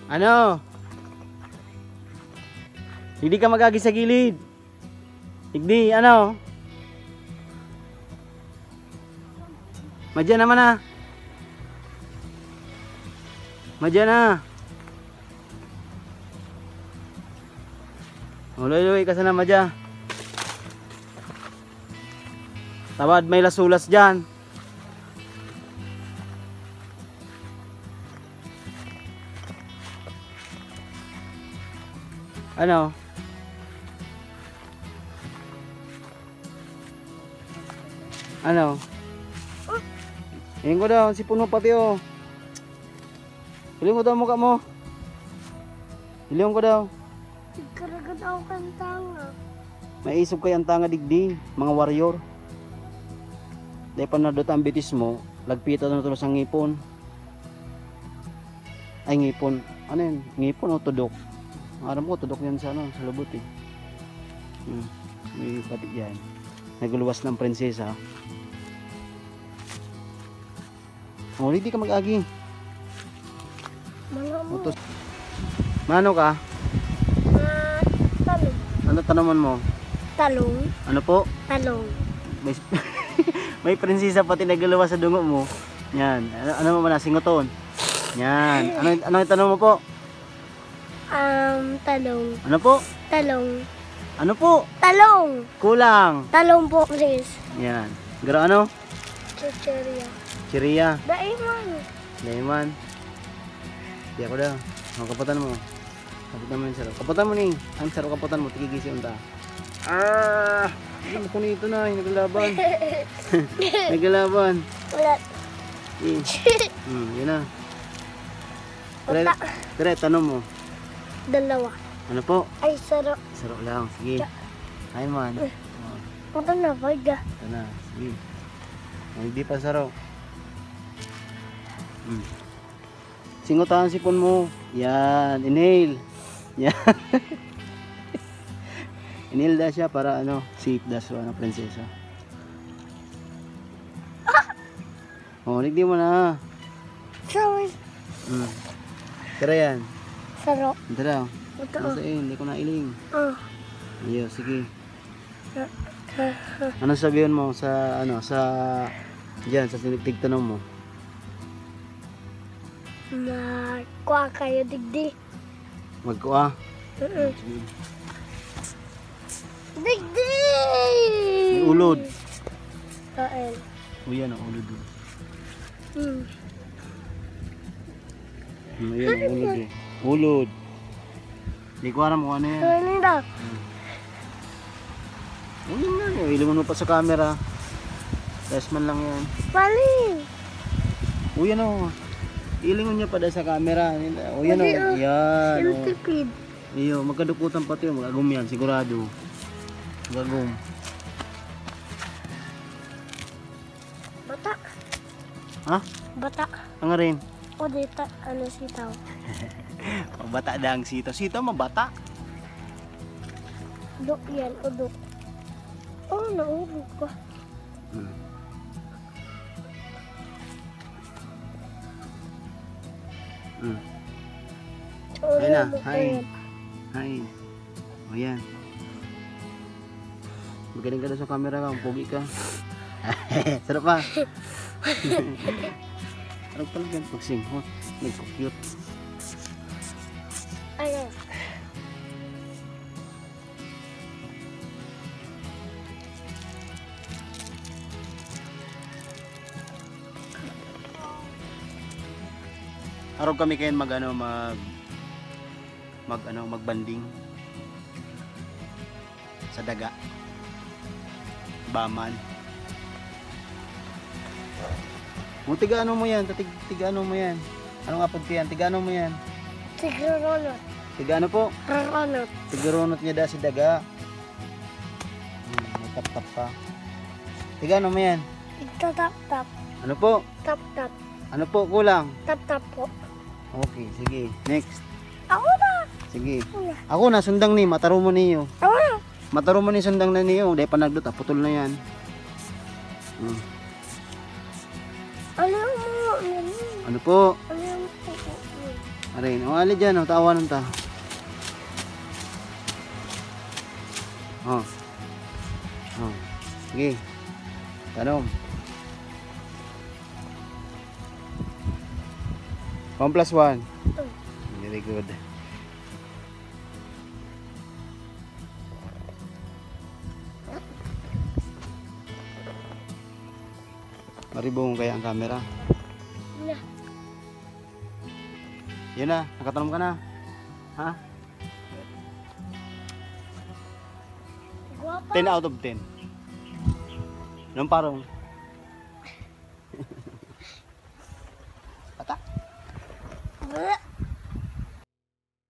Ano? Hindi ka magagi sa gilid. Digdi, ano? Madya naman na. Madya na. Uloy-uloy ka sana, Madya. Tawad, may lasulas dyan. Ano? Ano? Hingin ko daw, si puno pati oh. Hiling ko daw mukha mo. Hiling ko daw. Karagad ako kantanga. May isog kay ang tanga digdi, mga warrior. Dahil pa nadot ang bitis mo, lagpita na tulos ang ngipon. Ay ngipon, ano yun? Ngipon o tudok? Aram ko, tudok yan sa ano, sa lubot eh. May pati yan. Naguluwas ng prinsesa. Oh, hindi ka mag-agi. Mga mo. Mano ka? Talong. Ano tanaman mo? Talong. Ano po? Talong. May, may prinsesa pati naguluwas sa dungo mo. Yan. Ano mo man, singoton? Yan. Ano yung tanong mo po? Talong. Ano po? Talong. Ano po? Talong. Kulang. Talong po, please. Yan. Garo ano? Chicheria. Chiria. Daiman. Lemon. Di ako daw. Ang kapatan mo. Kapitan mo yung sarap. Kapatan mo ni. Ang sarap kapatan mo. Tigigisi unta. Ano ko nito na. Naglaban. Naglaban. Wala. Yun na. Wala. Dire, tanong mo. Dalawa. Ano po? Ay, sarap. Sarap lang. Sige. Ay man. Ito na, baga. Ito na. Sige. Hindi pa sarap. Singotahan sipon mo. Yan. Inhale. Yan. Inhale da siya para ano. Safe da siya ng prinsesa. Oh, ligdi mo na. Sorry. Tara yan. Sarap. Tara. Ito. Nasa hindi ko nailing. Iyo, sige. Ah. Ano sabihin mo sa ano sa diyan sa tinigtanong mo? Kuha kayo digdi. Magkuha. Digdi! May ulod. Kain. Uyan ang ulod. Ayan ang ulod eh. Ulod. Hindi ko alam kung ano yan. Ano daw? Ano yan? Ilingon mo pa sa camera. Test man lang yan. Paling! Uyan o. Ilingon niya pa dahil sa camera. Uyan o. Yan o. Tipid. Iyo, magkadukutan pati o. Magagum yan. Sigurado. Magagum. Bata. Ha? Bata. Ang rin. O dito, ano sitaw? Mabata dang sito. Sito mabata. Duk yan, udok. Oh, naubog ko. Ayun na. Hi. Hi. O yan. Magaling ka na sa camera ka. Pogi ka. Sarap pa. Sarap talaga yan pagsinghot. Nagko-cute. Ano? Araw kami kayo magbanding sa daga. Baman. Tiga ano mo yan? Tiga ano mo yan? Anong apod ko yan? Tiga ano mo yan? Tigaronot. Tiga ano po? Raronot. Tigaronot niya si daga. May tap-tap pa. Tiga ano mo yan? Tap-tap. Ano po? Tap-tap. Ano po? Kulang? Tap-tap po. Okay, sige. Next. Ako na. Sige. Ako na, sundang ni. Mataro mo niyo. Ako na. Mataro mo ni sundang na niyo. Dahil panagdot, putol na yan. Ano mo? Ano po? Ano mo? Arin, o ali dyan, o, tawanan ta. Oh. Oh. Sige. Tanong. 1 plus 1. Very good. Maribong kaya ang camera. Na. Yun na, nakatanong ka na. Ha? Guwapa. 10 out of 10. Anong parong?